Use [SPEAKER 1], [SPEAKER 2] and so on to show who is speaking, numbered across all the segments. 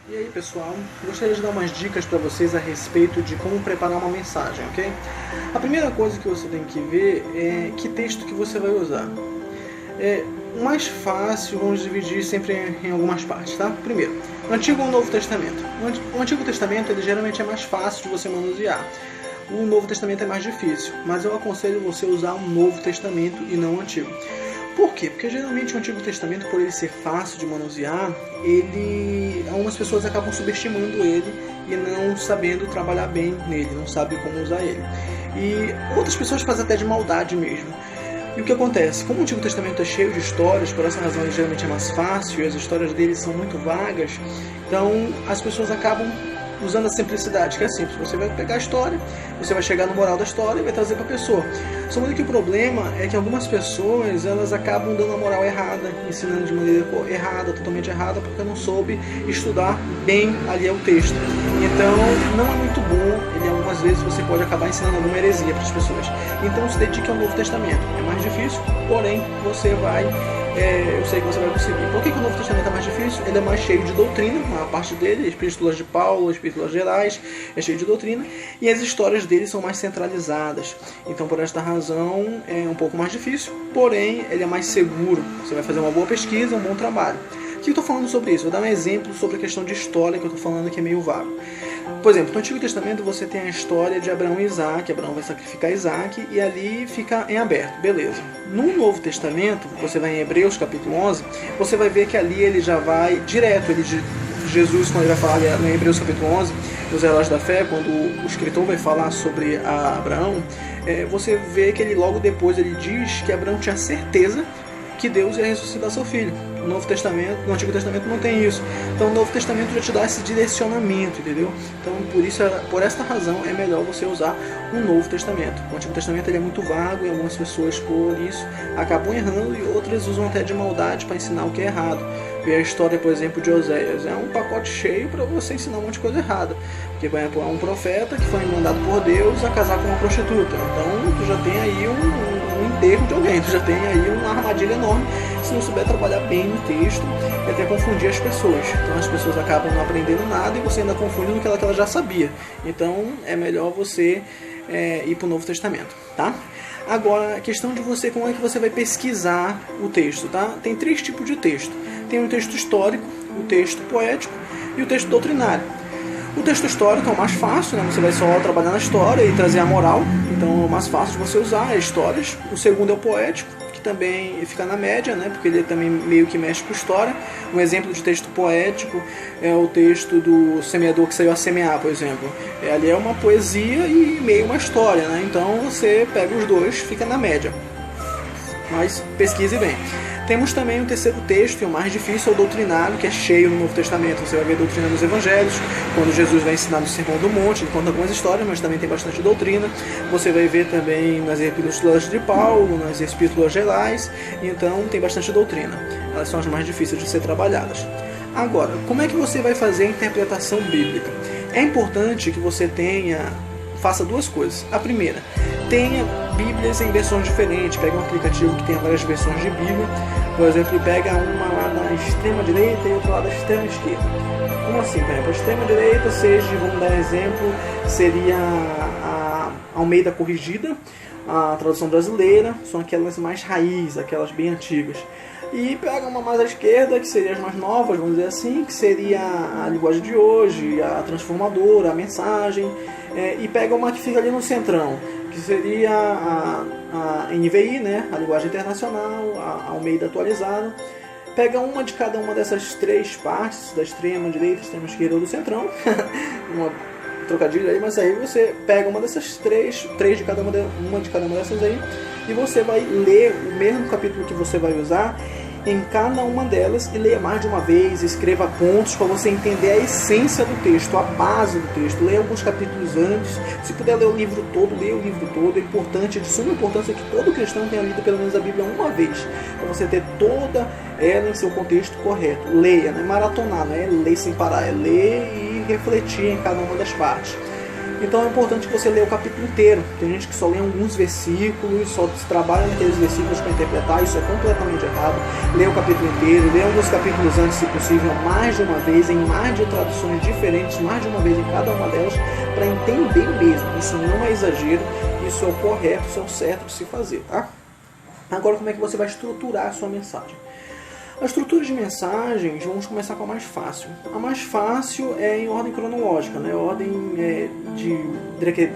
[SPEAKER 1] E aí pessoal, gostaria de dar umas dicas para vocês a respeito de como preparar uma mensagem, ok? A primeira coisa que você tem que ver é que texto que você vai usar. O mais fácil, vamos dividir sempre em algumas partes, tá? Primeiro, o Antigo ou o Novo Testamento. O Antigo Testamento ele geralmente é mais fácil de você manusear. O Novo Testamento é mais difícil, mas eu aconselho você usar o Novo Testamento e não o Antigo. Por quê? Porque geralmente o Antigo Testamento, por ele ser fácil de manusear, algumas pessoas acabam subestimando ele e não sabendo trabalhar bem nele, não sabem como usar ele. E outras pessoas fazem até de maldade mesmo. E o que acontece? Como o Antigo Testamento é cheio de histórias, por essa razão ele geralmente é mais fácil e as histórias dele são muito vagas, então as pessoas acabam usando a simplicidade, que é simples. Você vai pegar a história, você vai chegar no moral da história e vai trazer para a pessoa. Só que o problema é que algumas pessoas elas acabam dando a moral errada, ensinando de maneira errada, totalmente errada, porque não soube estudar bem ali o texto. Então não é muito bom, algumas vezes você pode acabar ensinando alguma heresia para as pessoas. Então se dedique ao Novo Testamento. É mais difícil, porém você vai... eu sei que você vai conseguir. Por que o Novo Testamento é mais difícil? Ele é mais cheio de doutrina, a parte dele, epístolas de Paulo, epístolas gerais, é cheio de doutrina, e as histórias dele são mais centralizadas. Então, por esta razão, é um pouco mais difícil, porém, ele é mais seguro. Você vai fazer uma boa pesquisa, um bom trabalho. Por que eu estou falando sobre isso? Vou dar um exemplo sobre a questão de história que eu estou falando que é meio vago. Por exemplo, no Antigo Testamento você tem a história de Abraão e Isaac. Abraão vai sacrificar Isaac e ali fica em aberto, beleza. No Novo Testamento, você vai em Hebreus capítulo 11, você vai ver que ali ele já vai direto, Jesus, quando ele vai falar em Hebreus capítulo 11, dos heróis da fé, quando o escritor vai falar sobre Abraão, você vê que ele logo depois ele diz que Abraão tinha certeza que Deus ia ressuscitar seu filho. No Antigo Testamento não tem isso. Então o Novo Testamento já te dá esse direcionamento, entendeu? Então por esta razão é melhor você usar o Novo Testamento. O Antigo Testamento ele é muito vago e algumas pessoas por isso acabam errando e outras usam até de maldade para ensinar o que é errado. Ver a história, por exemplo, de Oséias. É um pacote cheio para você ensinar um monte de coisa errada. Porque, por exemplo, é um profeta que foi mandado por Deus a casar com uma prostituta. Então tu já tem aí um enterro de alguém, tu já tem aí uma armadilha enorme se não souber trabalhar bem no texto e até confundir as pessoas. Então as pessoas acabam não aprendendo nada e você ainda confunde no que ela já sabia. Então é melhor você ir para o Novo Testamento, tá? Agora, a questão de você, como é que você vai pesquisar o texto, tá? Tem 3 tipos de texto. Tem o texto histórico, o texto poético e o texto doutrinário. O texto histórico é o mais fácil, né? Você vai só trabalhar na história e trazer a moral, então é o mais fácil de você usar, é histórias. O segundo é o poético, que também fica na média, né? Porque ele também meio que mexe com história. Um exemplo de texto poético é o texto do semeador que saiu a semear, por exemplo. Ali é uma poesia e meio uma história, né? Então você pega os dois, fica na média. Mas pesquise bem. Temos também o terceiro texto, e o mais difícil é o doutrinário, que é cheio no Novo Testamento. Você vai ver doutrina nos Evangelhos, quando Jesus vai ensinar no Sermão do Monte, ele conta algumas histórias, mas também tem bastante doutrina. Você vai ver também nas epístolas de Paulo, nas epístolas gerais, então tem bastante doutrina. Elas são as mais difíceis de ser trabalhadas. Agora, como é que você vai fazer a interpretação bíblica? É importante que você faça 2 coisas. A primeira, tenha Bíblias em versões diferentes. Pega um aplicativo que tem várias versões de Bíblia. Por exemplo, pega uma lá da extrema direita e outra lá da extrema esquerda. Como assim? Por exemplo, a extrema direita vamos dar exemplo, seria a Almeida Corrigida, a tradução brasileira, são aquelas mais raiz, aquelas bem antigas. E pega uma mais à esquerda, que seria as mais novas, vamos dizer assim, que seria a linguagem de hoje, a transformadora, a mensagem, e pega uma que fica ali no centrão, que seria a NVI, né, a linguagem internacional, a Almeida atualizada. Pega uma de cada uma dessas 3 partes, da extrema direita, extrema esquerda ou do centrão, uma trocadilho aí, mas aí você pega uma dessas 3 de cada uma dessas aí, e você vai ler o mesmo capítulo que você vai usar em cada uma delas e leia mais de uma vez, escreva pontos para você entender a essência do texto, a base do texto. Leia alguns capítulos antes, se puder ler o livro todo, leia o livro todo. É importante, de suma importância que todo cristão tenha lido pelo menos a Bíblia uma vez, para você ter toda ela em seu contexto correto. Leia, não é maratonar, não é ler sem parar, é ler e refletir em cada uma das partes. Então é importante que você leia o capítulo inteiro. Tem gente que só lê alguns versículos, só trabalha naqueles versículos para interpretar, isso é completamente errado. Leia o capítulo inteiro, leia alguns capítulos antes, se possível, mais de uma vez, em mais de traduções diferentes, mais de uma vez em cada uma delas, para entender mesmo. Isso não é exagero, isso é o correto, isso é o certo de se fazer, tá? Agora, como é que você vai estruturar a sua mensagem? A estrutura de mensagens, vamos começar com a mais fácil. A mais fácil é em ordem cronológica, né? Ordem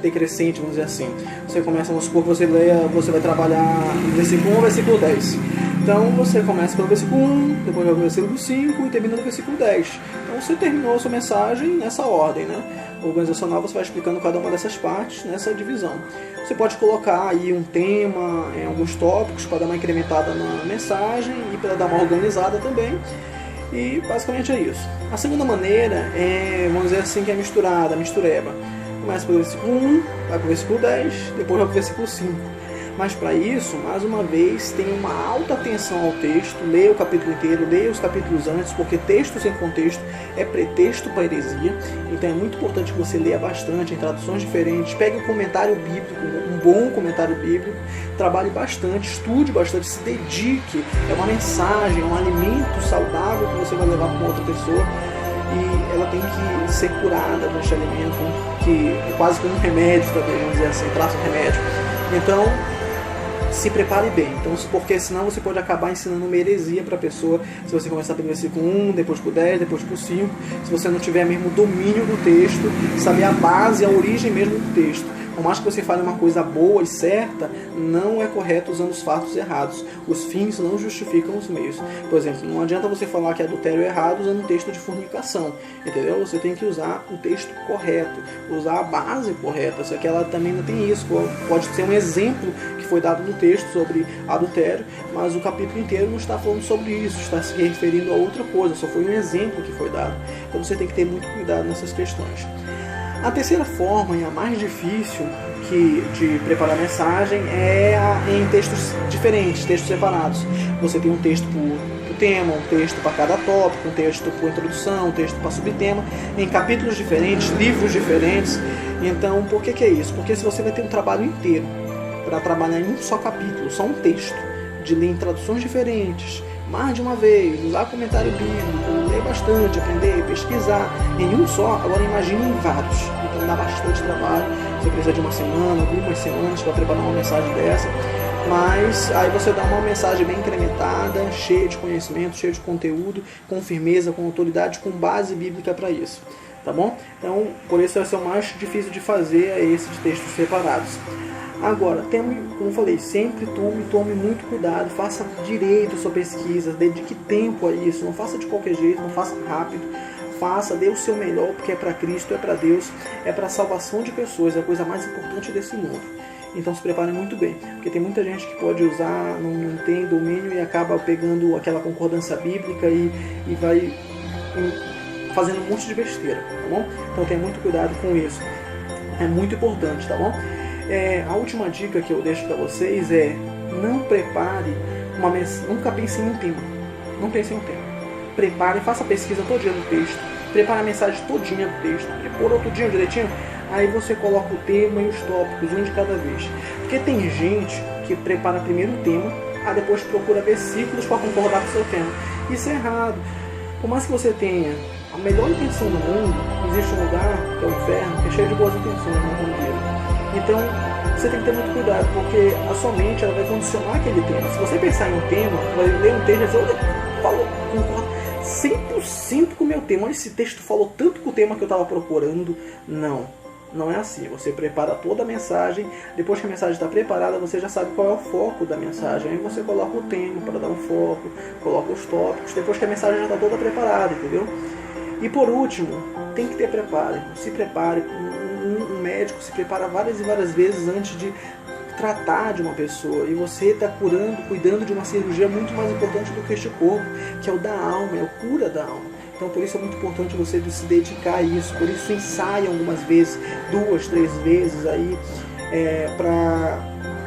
[SPEAKER 1] decrescente, vamos dizer assim. Você começa, vamos supor que você vai trabalhar no versículo 1 ao versículo 10. Então você começa pelo versículo 1, depois vai o versículo 5 e termina no versículo 10. Então você terminou a sua mensagem nessa ordem, né? Organizacional, você vai explicando cada uma dessas partes nessa divisão. Você pode colocar aí um tema, alguns tópicos para dar uma incrementada na mensagem e para dar uma organizada também. E basicamente é isso. A segunda maneira vamos dizer assim, que é misturada, mistureba. Começa pelo versículo 1, vai para o versículo 10, depois vai para o versículo 5. Mas para isso, mais uma vez, tenha uma alta atenção ao texto, leia o capítulo inteiro, leia os capítulos antes, porque texto sem contexto é pretexto para heresia. Então é muito importante que você leia bastante, em traduções diferentes, pegue um comentário bíblico, um bom comentário bíblico, trabalhe bastante, estude bastante, se dedique. É uma mensagem, é um alimento saudável que você vai levar para uma outra pessoa. E ela tem que ser curada deste alimento, que é quase como um remédio também, vamos dizer assim, traça um remédio. Então, se prepare bem, porque senão você pode acabar ensinando uma heresia para a pessoa, se você começar pelo versículo 1, depois pro 10, depois pro 5, se você não tiver mesmo domínio do texto, saber a base, a origem mesmo do texto. Por mais que você fale uma coisa boa e certa, não é correto usando os fatos errados. Os fins não justificam os meios. Por exemplo, não adianta você falar que adultério é errado usando um texto de fornicação, entendeu? Você tem que usar um texto correto, usar a base correta. Só que ela também não tem isso. Pode ser um exemplo que foi dado no texto sobre adultério, mas o capítulo inteiro não está falando sobre isso, está se referindo a outra coisa, só foi um exemplo que foi dado. Então você tem que ter muito cuidado nessas questões. A terceira forma, e a mais difícil de preparar a mensagem, é em textos diferentes, textos separados. Você tem um texto por tema, um texto para cada tópico, um texto por introdução, um texto para subtema, em capítulos diferentes, livros diferentes. Então, por que é isso? Porque se você vai ter um trabalho inteiro para trabalhar em um só capítulo, só um texto, de ler em traduções diferentes, mais de uma vez, usar comentário bíblico, ler bastante, aprender, pesquisar em um só, agora imagine em vários. Então dá bastante trabalho, você precisa de uma semana, algumas semanas para preparar uma mensagem dessa, mas aí você dá uma mensagem bem incrementada, cheia de conhecimento, cheia de conteúdo, com firmeza, com autoridade, com base bíblica para isso, tá bom? Então, por isso vai ser o mais difícil de fazer, é esse de textos separados. Agora, como eu falei, sempre tome muito cuidado, faça direito a sua pesquisa, dedique tempo a isso, não faça de qualquer jeito, não faça rápido, dê o seu melhor, porque é para Cristo, é para Deus, é para a salvação de pessoas, é a coisa mais importante desse mundo. Então se prepare muito bem, porque tem muita gente que pode usar, não tem domínio e acaba pegando aquela concordância bíblica e vai fazendo um monte de besteira, tá bom? Então tenha muito cuidado com isso, é muito importante, tá bom? A última dica que eu deixo para vocês é: não prepare nunca pense em um tema. Não pense em um tema. Prepare, faça a pesquisa todinha do texto, prepare a mensagem todinha do texto, prepara tudinho direitinho, aí você coloca o tema e os tópicos, um de cada vez. Porque tem gente que prepara primeiro o tema, aí depois procura versículos para concordar com o seu tema. Isso é errado. Por mais que você tenha a melhor intenção do mundo, existe um lugar, que é o inferno, que é cheio de boas intenções no mundo dele. Então, você tem que ter muito cuidado, porque a sua mente ela vai condicionar aquele tema. Se você pensar em um tema, vai ler um texto e dizer: olha, falou, concordo 100% com o meu tema. Olha, esse texto falou tanto com o tema que eu estava procurando. Não é assim. Você prepara toda a mensagem, depois que a mensagem está preparada, você já sabe qual é o foco da mensagem. Aí você coloca o tema para dar um foco, coloca os tópicos, depois que a mensagem já está toda preparada, entendeu? E por último, tem que ter preparo. Se prepare. Um médico se prepara várias e várias vezes antes de tratar de uma pessoa, e você está cuidando de uma cirurgia muito mais importante do que este corpo, que é o da alma, é a cura da alma. Então por isso é muito importante você se dedicar a isso, por isso ensaie algumas vezes, 2, 3 vezes aí, para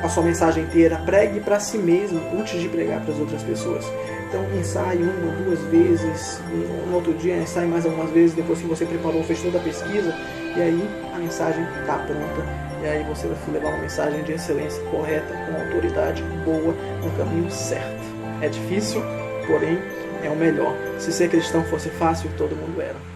[SPEAKER 1] a sua mensagem inteira, pregue para si mesmo antes de pregar para as outras pessoas. Então ensaie 1, 2 vezes, no outro dia ensaie mais algumas vezes, depois que você preparou, fez toda a pesquisa, e aí a mensagem está pronta, e aí você vai levar uma mensagem de excelência correta, com autoridade boa, no caminho certo. É difícil, porém é o melhor. Se ser cristão fosse fácil, todo mundo era.